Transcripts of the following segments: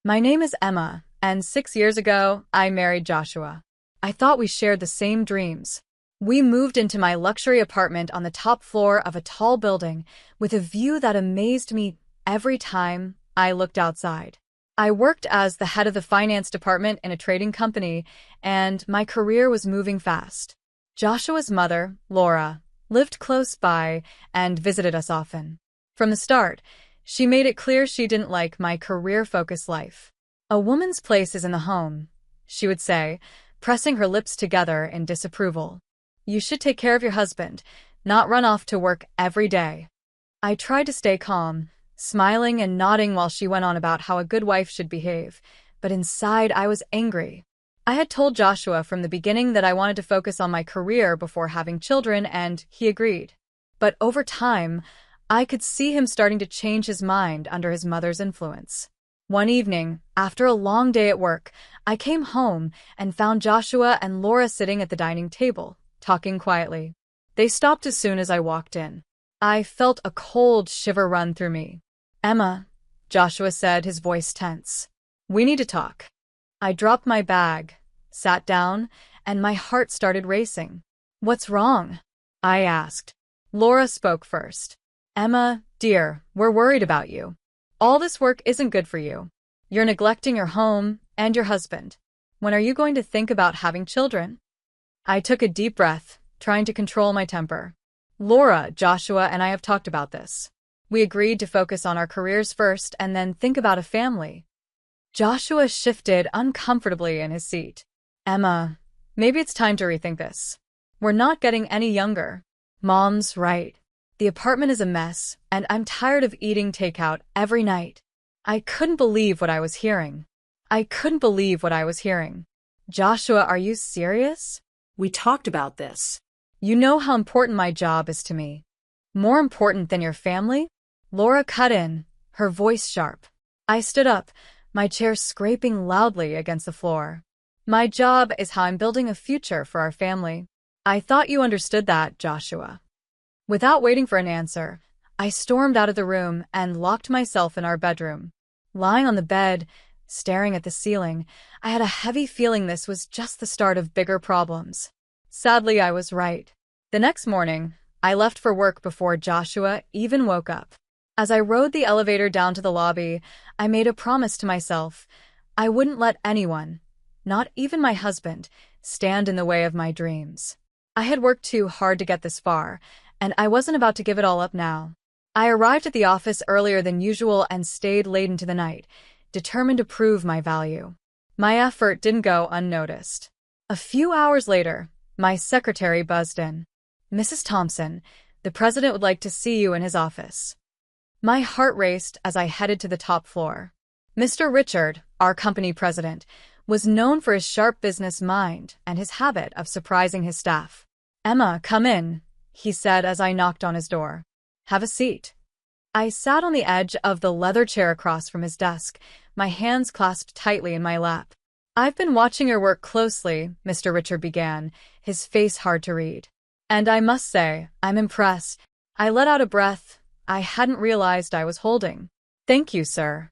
My name is Emma, and 6 years ago, I married Joshua. I thought we shared the same dreams. We moved into my luxury apartment on the top floor of a tall building with a view that amazed me every time I looked outside. I worked as the head of the finance department in a trading company, and my career was moving fast. Joshua's mother, Laura, lived close by and visited us often. From the start, she made it clear she didn't like my career-focused life. "A woman's place is in the home," she would say, pressing her lips together in disapproval. "You should take care of your husband, not run off to work every day." I tried to stay calm, smiling and nodding while she went on about how a good wife should behave, but inside I was angry. I had told Joshua from the beginning that I wanted to focus on my career before having children, and he agreed. But over time, I could see him starting to change his mind under his mother's influence. One evening, after a long day at work, I came home and found Joshua and Laura sitting at the dining table, talking quietly. They stopped as soon as I walked in. I felt a cold shiver run through me. "Emma," Joshua said, his voice tense. "We need to talk." I dropped my bag, sat down, and my heart started racing. "What's wrong?" I asked. Laura spoke first. "Emma, dear, we're worried about you. All this work isn't good for you. You're neglecting your home and your husband. When are you going to think about having children?" I took a deep breath, trying to control my temper. "Laura, Joshua, and I have talked about this. We agreed to focus on our careers first and then think about a family." Joshua shifted uncomfortably in his seat. "Emma, maybe it's time to rethink this. We're not getting any younger. Mom's right. The apartment is a mess, and I'm tired of eating takeout every night." I couldn't believe what I was hearing. "Joshua, are you serious? We talked about this. You know how important my job is to me. More important than your family?" Laura cut in, her voice sharp. I stood up, my chair scraping loudly against the floor. "My job is how I'm building a future for our family. I thought you understood that, Joshua." Without waiting for an answer, I stormed out of the room and locked myself in our bedroom. Lying on the bed, staring at the ceiling, I had a heavy feeling this was just the start of bigger problems. Sadly, I was right. The next morning, I left for work before Joshua even woke up. As I rode the elevator down to the lobby, I made a promise to myself. I wouldn't let anyone, not even my husband, stand in the way of my dreams. I had worked too hard to get this far, and I wasn't about to give it all up now. I arrived at the office earlier than usual and stayed late into the night, determined to prove my value. My effort didn't go unnoticed. A few hours later, my secretary buzzed in. "Mrs. Thompson, the president would like to see you in his office." My heart raced as I headed to the top floor. Mr. Richard, our company president, was known for his sharp business mind and his habit of surprising his staff. "Emma, come in," he said as I knocked on his door. "Have a seat." I sat on the edge of the leather chair across from his desk, my hands clasped tightly in my lap. "I've been watching your work closely," Mr. Richard began, his face hard to read. "And I must say, I'm impressed." I let out a breath I hadn't realized I was holding. "Thank you, sir."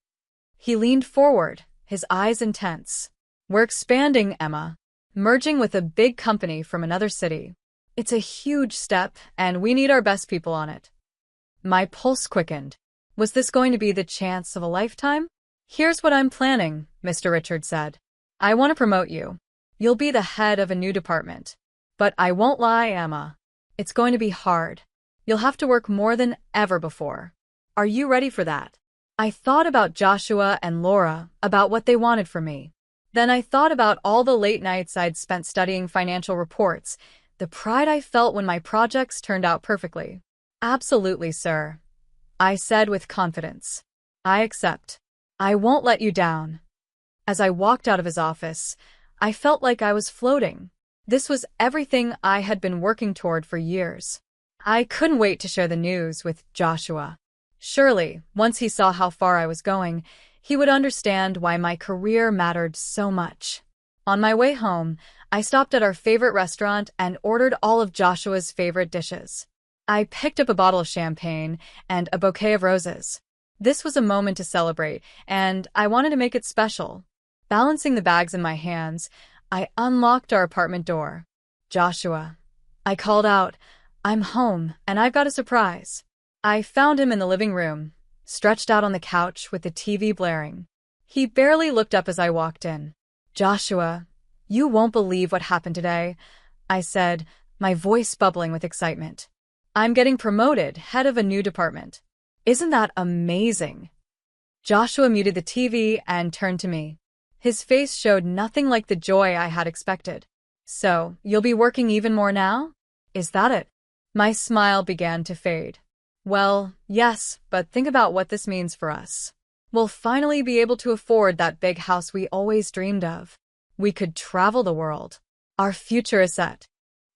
He leaned forward, his eyes intense. "We're expanding, Emma, merging with a big company from another city. It's a huge step, and we need our best people on it." My pulse quickened. Was this going to be the chance of a lifetime? "Here's what I'm planning," Mr. Richard said. "I want to promote you. You'll be the head of a new department. But I won't lie, Emma. It's going to be hard. You'll have to work more than ever before. Are you ready for that?" I thought about Joshua and Laura, about what they wanted from me. Then I thought about all the late nights I'd spent studying financial reports, the pride I felt when my projects turned out perfectly. "Absolutely, sir," I said with confidence. "I accept. I won't let you down." As I walked out of his office, I felt like I was floating. This was everything I had been working toward for years. I couldn't wait to share the news with Joshua. Surely, once he saw how far I was going, he would understand why my career mattered so much. On my way home, I stopped at our favorite restaurant and ordered all of Joshua's favorite dishes. I picked up a bottle of champagne and a bouquet of roses. This was a moment to celebrate, and I wanted to make it special. Balancing the bags in my hands, I unlocked our apartment door. Joshua. I called out, I'm home, and I've got a surprise. I found him in the living room, stretched out on the couch with the TV blaring. He barely looked up as I walked in. Joshua, you won't believe what happened today, I said, my voice bubbling with excitement. I'm getting promoted, head of a new department. Isn't that amazing? Joshua muted the TV and turned to me. His face showed nothing like the joy I had expected. So, you'll be working even more now? Is that it? My smile began to fade. Well, yes, but think about what this means for us. We'll finally be able to afford that big house we always dreamed of. We could travel the world. Our future is set.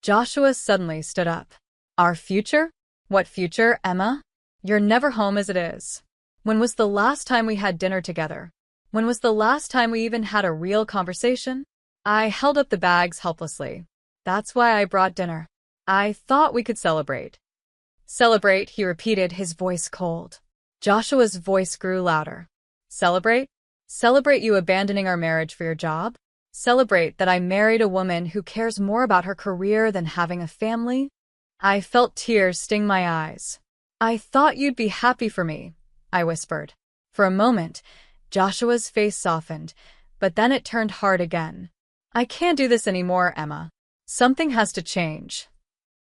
Joshua suddenly stood up. Our future? What future, Emma? You're never home as it is. When was the last time we had dinner together? When was the last time we even had a real conversation? I held up the bags helplessly. That's why I brought dinner. I thought we could celebrate. Celebrate, he repeated, his voice cold. Joshua's voice grew louder. Celebrate? Celebrate you abandoning our marriage for your job? Celebrate that I married a woman who cares more about her career than having a family? I felt tears sting my eyes. I thought you'd be happy for me, I whispered. For a moment, Joshua's face softened, but then it turned hard again. I can't do this anymore, Emma. Something has to change.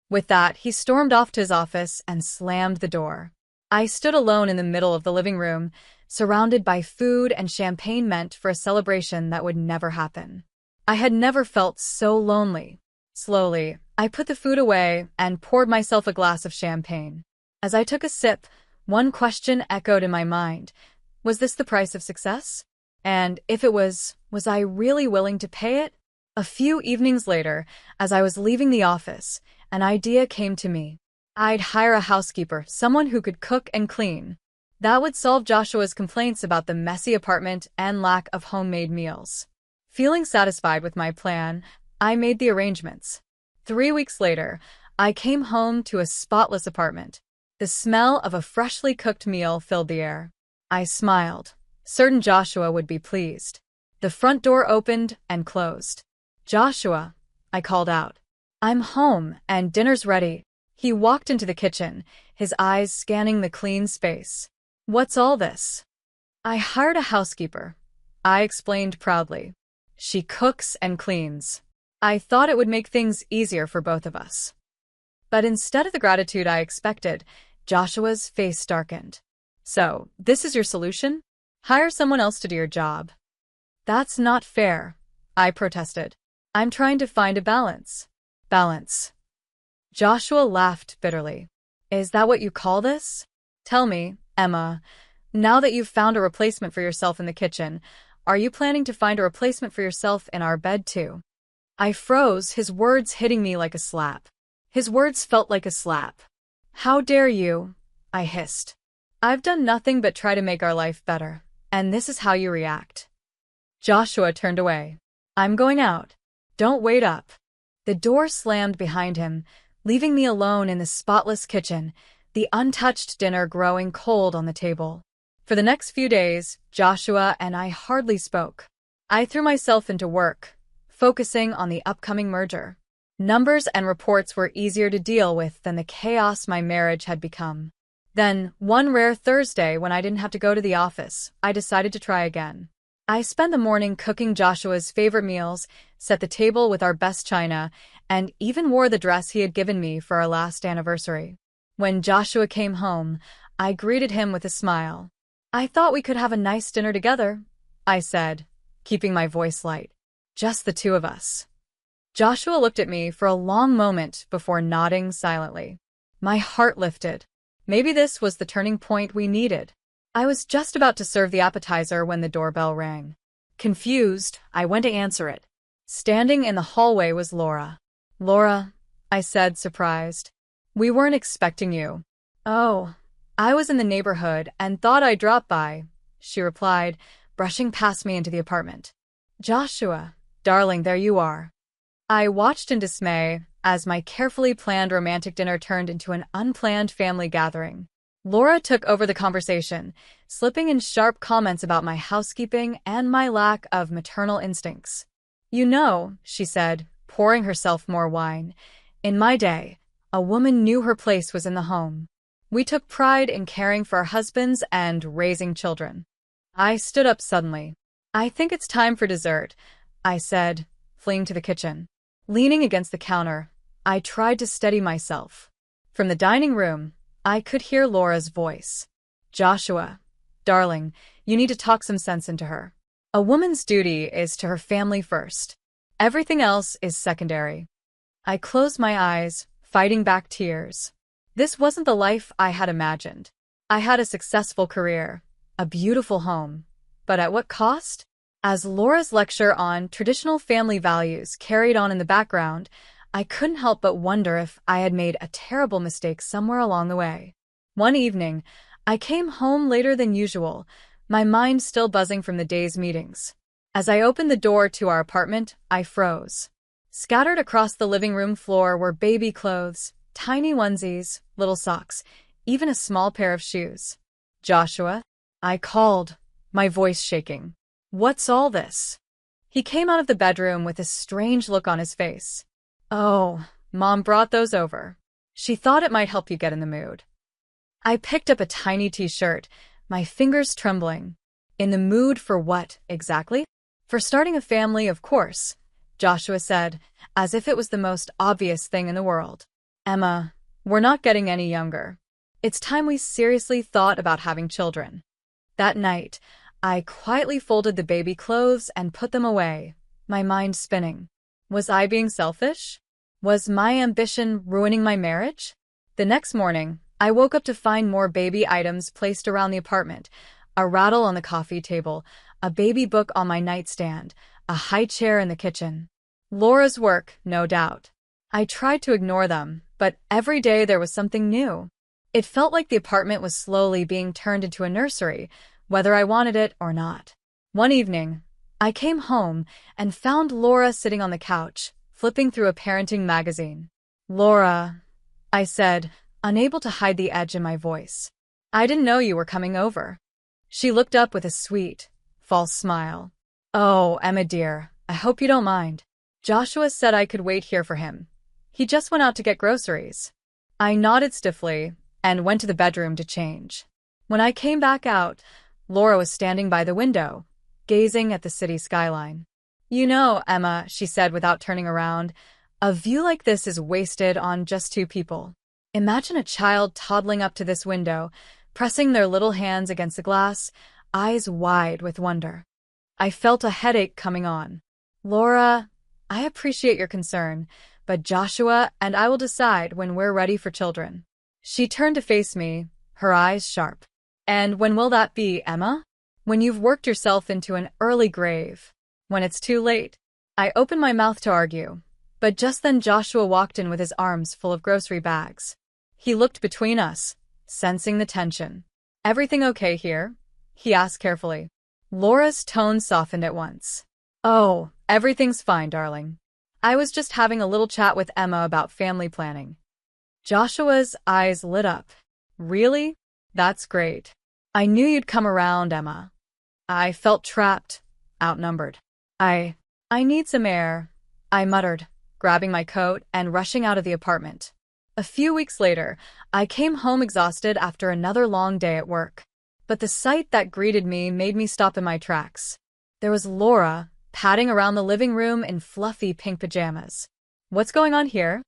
With that, he stormed off to his office and slammed the door. I stood alone in the middle of the living room, surrounded by food and champagne meant for a celebration that would never happen. I had never felt so lonely. Slowly, I put the food away and poured myself a glass of champagne. As I took a sip, one question echoed in my mind. Was this the price of success? And if it was I really willing to pay it? A few evenings later, as I was leaving the office, an idea came to me. I'd hire a housekeeper, someone who could cook and clean. That would solve Joshua's complaints about the messy apartment and lack of homemade meals. Feeling satisfied with my plan, I made the arrangements. 3 weeks later, I came home to a spotless apartment. The smell of a freshly cooked meal filled the air. I smiled, certain Joshua would be pleased. The front door opened and closed. Joshua, I called out. I'm home and dinner's ready. He walked into the kitchen, his eyes scanning the clean space. What's all this? I hired a housekeeper, I explained proudly. She cooks and cleans. I thought it would make things easier for both of us. But instead of the gratitude I expected, Joshua's face darkened. So, this is your solution? Hire someone else to do your job. That's not fair, I protested. I'm trying to find a balance. Balance. Joshua laughed bitterly. Is that what you call this? Tell me, Emma, now that you've found a replacement for yourself in the kitchen, are you planning to find a replacement for yourself in our bed too? I froze, his words hitting me like a slap. His words felt like a slap. How dare you? I hissed. I've done nothing but try to make our life better, and this is how you react. Joshua turned away. I'm going out. Don't wait up. The door slammed behind him, leaving me alone in the spotless kitchen, the untouched dinner growing cold on the table. For the next few days, Joshua and I hardly spoke. I threw myself into work, focusing on the upcoming merger. Numbers and reports were easier to deal with than the chaos my marriage had become. Then, one rare Thursday when I didn't have to go to the office, I decided to try again. I spent the morning cooking Joshua's favorite meals, set the table with our best china, and even wore the dress he had given me for our last anniversary. When Joshua came home, I greeted him with a smile. I thought we could have a nice dinner together, I said, keeping my voice light. Just the two of us. Joshua looked at me for a long moment before nodding silently. My heart lifted. Maybe this was the turning point we needed. I was just about to serve the appetizer when the doorbell rang. Confused, I went to answer it. Standing in the hallway was Laura. Laura, I said, surprised. We weren't expecting you. Oh, I was in the neighborhood and thought I'd drop by, she replied, brushing past me into the apartment. Joshua, darling, there you are. I watched in dismay as my carefully planned romantic dinner turned into an unplanned family gathering. Laura took over the conversation, slipping in sharp comments about my housekeeping and my lack of maternal instincts. You know, she said, pouring herself more wine, in my day, a woman knew her place was in the home. We took pride in caring for our husbands and raising children. I stood up suddenly. I think it's time for dessert, I said, fleeing to the kitchen. Leaning against the counter, I tried to steady myself. From the dining room, I could hear Laura's voice. Joshua, darling, you need to talk some sense into her. A woman's duty is to her family first. Everything else is secondary. I closed my eyes, fighting back tears. This wasn't the life I had imagined. I had a successful career, a beautiful home. But at what cost? As Laura's lecture on traditional family values carried on in the background, I couldn't help but wonder if I had made a terrible mistake somewhere along the way. One evening, I came home later than usual, my mind still buzzing from the day's meetings. As I opened the door to our apartment, I froze. Scattered across the living room floor were baby clothes, tiny onesies, little socks, even a small pair of shoes. Joshua, I called, my voice shaking. What's all this? He came out of the bedroom with a strange look on his face. Oh, Mom brought those over. She thought it might help you get in the mood. I picked up a tiny t-shirt, my fingers trembling. In the mood for what, exactly? For starting a family, of course, Joshua said, as if it was the most obvious thing in the world. Emma, we're not getting any younger. It's time we seriously thought about having children. That night, I quietly folded the baby clothes and put them away, my mind spinning. Was I being selfish? Was my ambition ruining my marriage? The next morning, I woke up to find more baby items placed around the apartment, a rattle on the coffee table, a baby book on my nightstand, a high chair in the kitchen. Laura's work, no doubt. I tried to ignore them, but every day there was something new. It felt like the apartment was slowly being turned into a nursery, whether I wanted it or not. One evening, I came home and found Laura sitting on the couch, flipping through a parenting magazine. Laura, I said, unable to hide the edge in my voice. I didn't know you were coming over. She looked up with a sweet, false smile. Oh, Emma dear, I hope you don't mind. Joshua said I could wait here for him. He just went out to get groceries. I nodded stiffly and went to the bedroom to change. When I came back out, Laura was standing by the window, gazing at the city skyline. You know, Emma, she said without turning around, a view like this is wasted on just two people. Imagine a child toddling up to this window, pressing their little hands against the glass, eyes wide with wonder. I felt a headache coming on. Laura, I appreciate your concern, but Joshua and I will decide when we're ready for children. She turned to face me, her eyes sharp. And when will that be, Emma? When you've worked yourself into an early grave. When it's too late. I opened my mouth to argue, but just then Joshua walked in with his arms full of grocery bags. He looked between us, sensing the tension. Everything okay here? He asked carefully. Laura's tone softened at once. Oh, everything's fine, darling. I was just having a little chat with Emma about family planning. Joshua's eyes lit up. Really? That's great. I knew you'd come around, Emma. I felt trapped, outnumbered. I need some air, I muttered, grabbing my coat and rushing out of the apartment. A few weeks later, I came home exhausted after another long day at work. But the sight that greeted me made me stop in my tracks. There was Laura, padding around the living room in fluffy pink pajamas. What's going on here?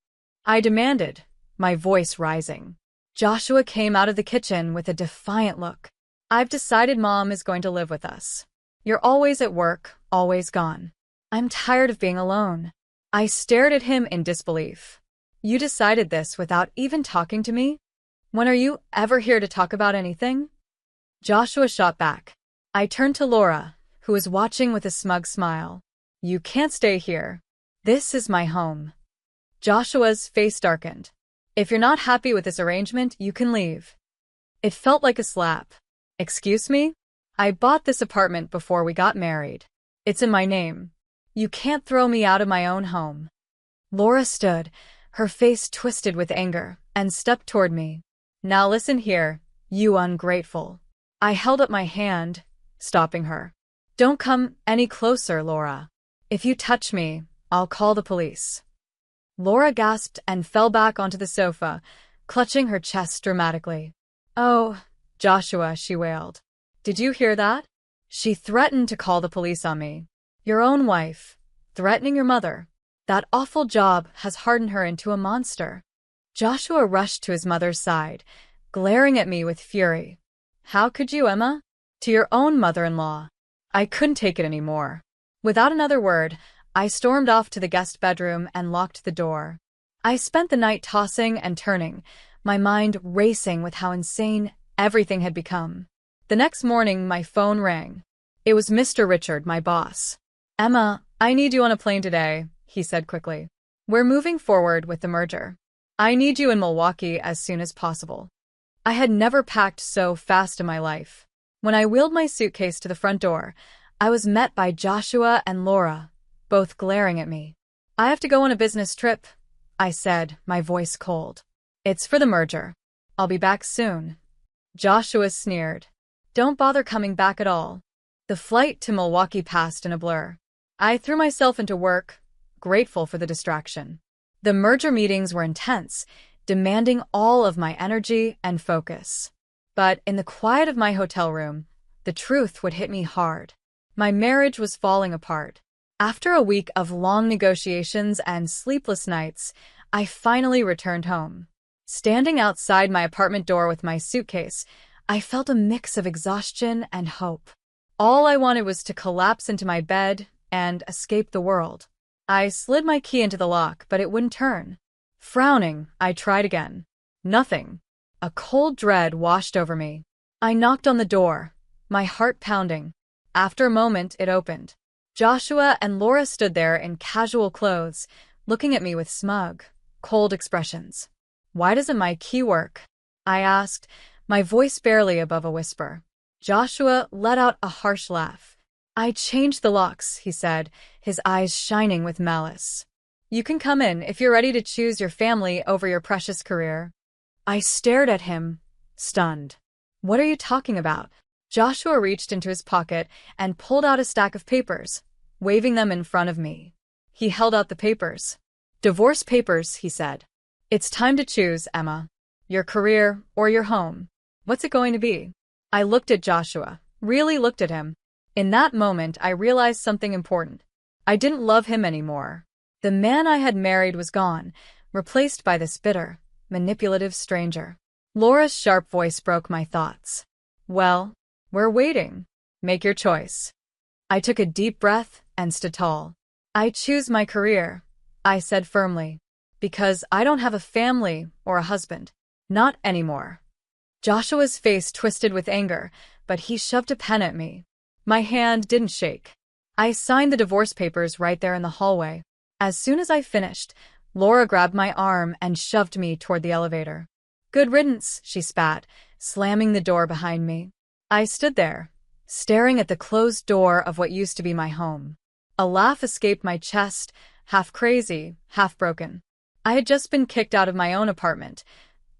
I demanded, my voice rising. Joshua came out of the kitchen with a defiant look. I've decided Mom is going to live with us. You're always at work, always gone. I'm tired of being alone. I stared at him in disbelief. You decided this without even talking to me? When are you ever here to talk about anything? Joshua shot back. I turned to Laura, who was watching with a smug smile. You can't stay here. This is my home. Joshua's face darkened. If you're not happy with this arrangement, you can leave. It felt like a slap. Excuse me? I bought this apartment before we got married. It's in my name. You can't throw me out of my own home. Laura stood, her face twisted with anger, and stepped toward me. Now listen here, You ungrateful. I held up my hand, stopping her. Don't come any closer, Laura. If you touch me, I'll call the police. Laura gasped and fell back onto the sofa, clutching her chest dramatically. Oh, Joshua, she wailed. Did you hear that? She threatened to call the police on me. Your own wife, threatening your mother. That awful job has hardened her into a monster. Joshua rushed to his mother's side, glaring at me with fury. How could you, Emma? To your own mother-in-law. I couldn't take it anymore. Without another word, I stormed off to the guest bedroom and locked the door. I spent the night tossing and turning, my mind racing with how insane everything had become. The next morning, my phone rang. It was Mr. Richard, my boss. Emma, I need you on a plane today, he said quickly. We're moving forward with the merger. I need you in Milwaukee as soon as possible. I had never packed so fast in my life. When I wheeled my suitcase to the front door, I was met by Joshua and Laura, both glaring at me. I have to go on a business trip, I said, my voice cold. It's for the merger. I'll be back soon. Joshua sneered. Don't bother coming back at all. The flight to Milwaukee passed in a blur. I threw myself into work, grateful for the distraction. The merger meetings were intense, demanding all of my energy and focus. But in the quiet of my hotel room, the truth would hit me hard. My marriage was falling apart. After a week of long negotiations and sleepless nights, I finally returned home. Standing outside my apartment door with my suitcase, I felt a mix of exhaustion and hope. All I wanted was to collapse into my bed and escape the world. I slid my key into the lock, but it wouldn't turn. Frowning, I tried again. Nothing. A cold dread washed over me. I knocked on the door, my heart pounding. After a moment, it opened. Joshua and Laura stood there in casual clothes, looking at me with smug, cold expressions. Why doesn't my key work? I asked, my voice barely above a whisper. Joshua let out a harsh laugh. I changed the locks, he said, his eyes shining with malice. You can come in if you're ready to choose your family over your precious career. I stared at him, stunned. What are you talking about? Joshua reached into his pocket and pulled out a stack of papers, waving them in front of me. He held out the papers. Divorce papers, he said. It's time to choose, Emma. Your career or your home. What's it going to be? I looked at Joshua, really looked at him. In that moment, I realized something important. I didn't love him anymore. The man I had married was gone, replaced by this bitter, manipulative stranger. Laura's sharp voice broke my thoughts. Well, we're waiting. Make your choice. I took a deep breath and stood tall. I choose my career, I said firmly, because I don't have a family or a husband. Not anymore. Joshua's face twisted with anger, but he shoved a pen at me. My hand didn't shake. I signed the divorce papers right there in the hallway. As soon as I finished, Laura grabbed my arm and shoved me toward the elevator. Good riddance, she spat, slamming the door behind me. I stood there, staring at the closed door of what used to be my home. A laugh escaped my chest, half crazy, half broken. I had just been kicked out of my own apartment,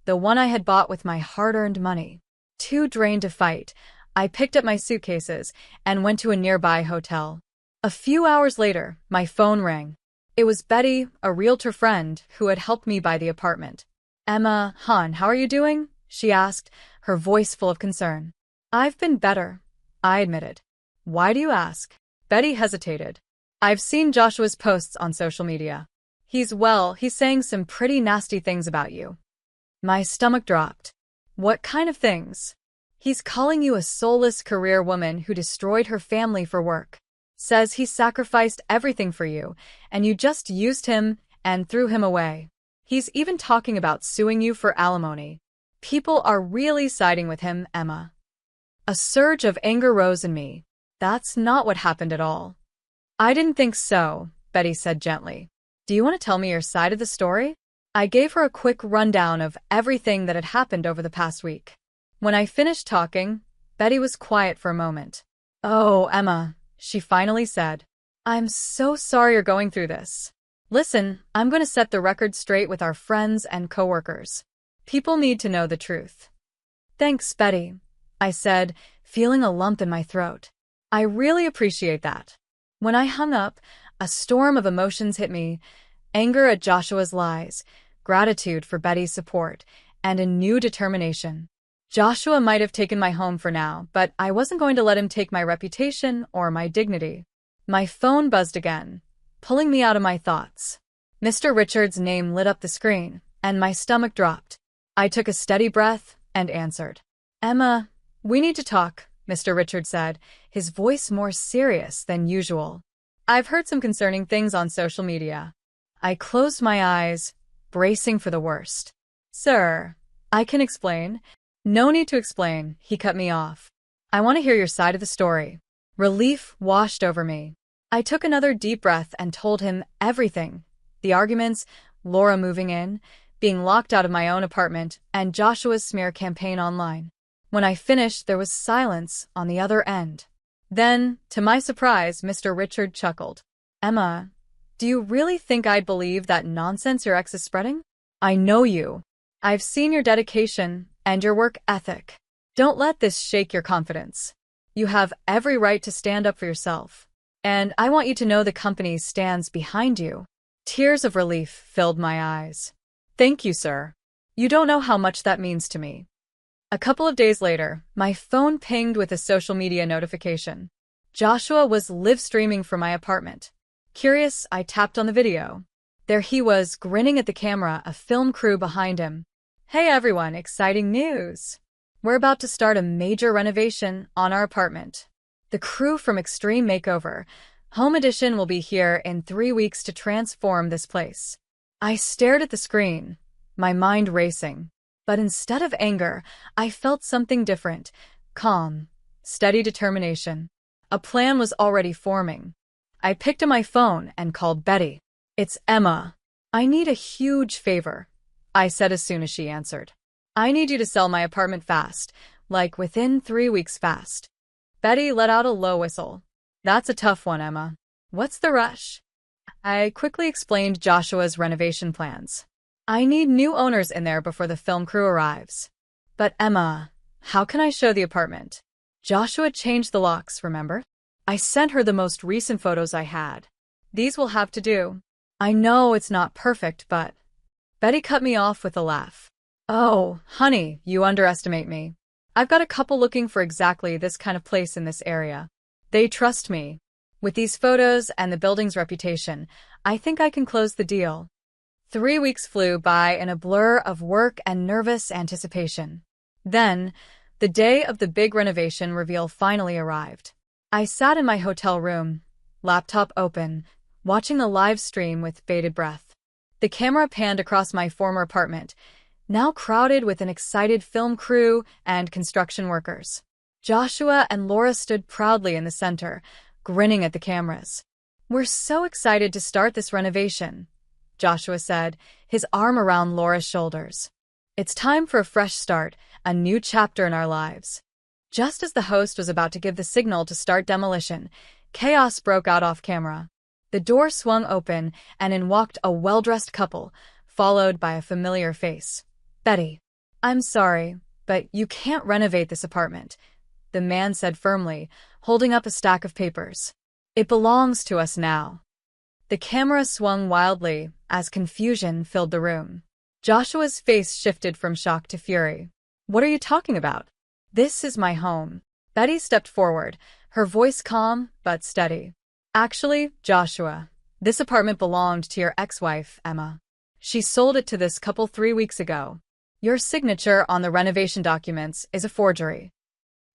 the one I had bought with my hard-earned money. Too drained to fight, I picked up my suitcases and went to a nearby hotel. A few hours later, my phone rang. It was Betty, a realtor friend, who had helped me buy the apartment. Emma, hon, how are you doing? She asked, her voice full of concern. I've been better, I admitted. Why do you ask? Betty hesitated. I've seen Joshua's posts on social media. He's saying some pretty nasty things about you. My stomach dropped. What kind of things? He's calling you a soulless career woman who destroyed her family for work. Says he sacrificed everything for you, and you just used him and threw him away. He's even talking about suing you for alimony. People are really siding with him, Emma. A surge of anger rose in me. That's not what happened at all. I didn't think so, Betty said gently. Do you want to tell me your side of the story? I gave her a quick rundown of everything that had happened over the past week. When I finished talking, Betty was quiet for a moment. Oh, Emma, she finally said. I'm so sorry you're going through this. Listen, I'm going to set the record straight with our friends and coworkers. People need to know the truth. Thanks, Betty, I said, feeling a lump in my throat. I really appreciate that. When I hung up, a storm of emotions hit me: anger at Joshua's lies, gratitude for Betty's support, and a new determination. Joshua might have taken my home for now, but I wasn't going to let him take my reputation or my dignity. My phone buzzed again, pulling me out of my thoughts. Mr. Richards' name lit up the screen, and my stomach dropped. I took a steady breath and answered. Emma, we need to talk, Mr. Richards said, his voice more serious than usual. I've heard some concerning things on social media. I closed my eyes, bracing for the worst. Sir, I can explain. No need to explain, he cut me off. I want to hear your side of the story. Relief washed over me. I took another deep breath and told him everything. The arguments, Laura moving in, being locked out of my own apartment, and Joshua's smear campaign online. When I finished, there was silence on the other end. Then, to my surprise, Mr. Richard chuckled. Emma, do you really think I'd believe that nonsense your ex is spreading? I know you. I've seen your dedication and your work ethic. Don't let this shake your confidence. You have every right to stand up for yourself. And I want you to know the company stands behind you. Tears of relief filled my eyes. Thank you, sir. You don't know how much that means to me. A couple of days later, my phone pinged with a social media notification. Joshua was live streaming from my apartment. Curious, I tapped on the video. There he was, grinning at the camera, a film crew behind him. Hey everyone, exciting news! We're about to start a major renovation on our apartment. The crew from Extreme Makeover, Home Edition, will be here in 3 weeks to transform this place. I stared at the screen, my mind racing. But instead of anger, I felt something different: calm, steady determination. A plan was already forming. I picked up my phone and called Betty. It's Emma. I need a huge favor, I said as soon as she answered. I need you to sell my apartment fast, like within 3 weeks fast. Betty let out a low whistle. That's a tough one, Emma. What's the rush? I quickly explained Joshua's renovation plans. I need new owners in there before the film crew arrives. But Emma, how can I show the apartment? Joshua changed the locks, remember? I sent her the most recent photos I had. These will have to do. I know it's not perfect, but... Betty cut me off with a laugh. Oh, honey, you underestimate me. I've got a couple looking for exactly this kind of place in this area. They trust me. With these photos and the building's reputation, I think I can close the deal. 3 weeks flew by in a blur of work and nervous anticipation. Then, the day of the big renovation reveal finally arrived. I sat in my hotel room, laptop open, watching the live stream with bated breath. The camera panned across my former apartment, now crowded with an excited film crew and construction workers. Joshua and Laura stood proudly in the center, grinning at the cameras. We're so excited to start this renovation, Joshua said, his arm around Laura's shoulders. It's time for a fresh start, a new chapter in our lives. Just as the host was about to give the signal to start demolition, chaos broke out off camera. The door swung open, and in walked a well-dressed couple, followed by a familiar face. Betty. I'm sorry, but you can't renovate this apartment, the man said firmly, holding up a stack of papers. It belongs to us now. The camera swung wildly as confusion filled the room. Joshua's face shifted from shock to fury. What are you talking about? This is my home. Betty stepped forward, her voice calm but steady. Actually, Joshua, this apartment belonged to your ex-wife, Emma. She sold it to this couple 3 weeks ago. Your signature on the renovation documents is a forgery.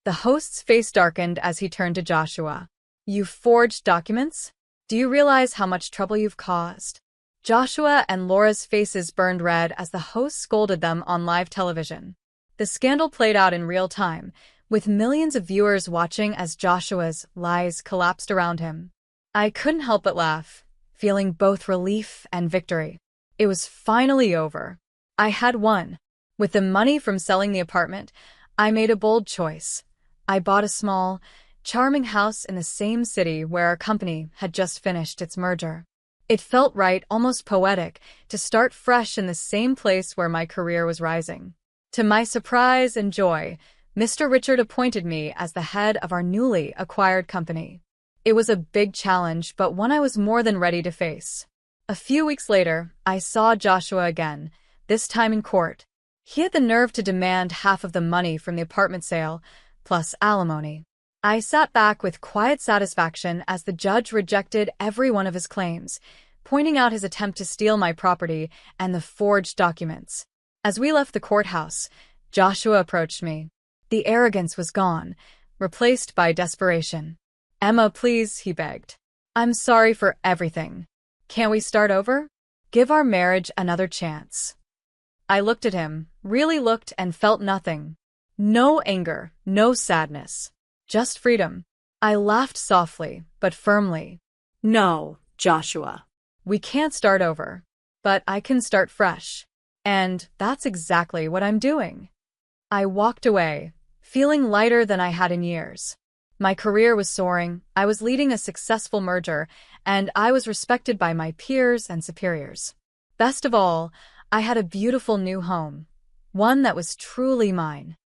The host's face darkened as he turned to Joshua. You forged documents? Do you realize how much trouble you've caused? Joshua and Laura's faces burned red as the host scolded them on live television. The scandal played out in real time, with millions of viewers watching as Joshua's lies collapsed around him. I couldn't help but laugh, feeling both relief and victory. It was finally over. I had won. With the money from selling the apartment, I made a bold choice. I bought a small, charming house in the same city where our company had just finished its merger. It felt right, almost poetic, to start fresh in the same place where my career was rising. To my surprise and joy, Mr. Richard appointed me as the head of our newly acquired company. It was a big challenge, but one I was more than ready to face. A few weeks later, I saw Joshua again, this time in court. He had the nerve to demand half of the money from the apartment sale, plus alimony. I sat back with quiet satisfaction as the judge rejected every one of his claims, pointing out his attempt to steal my property and the forged documents. As we left the courthouse, Joshua approached me. The arrogance was gone, replaced by desperation. "Emma, please," he begged. "I'm sorry for everything. Can't we start over? Give our marriage another chance." I looked at him, really looked, and felt nothing. No anger, no sadness. Just freedom. I laughed softly, but firmly. No, Joshua. We can't start over, but I can start fresh. And that's exactly what I'm doing. I walked away, feeling lighter than I had in years. My career was soaring, I was leading a successful merger, and I was respected by my peers and superiors. Best of all, I had a beautiful new home, one that was truly mine.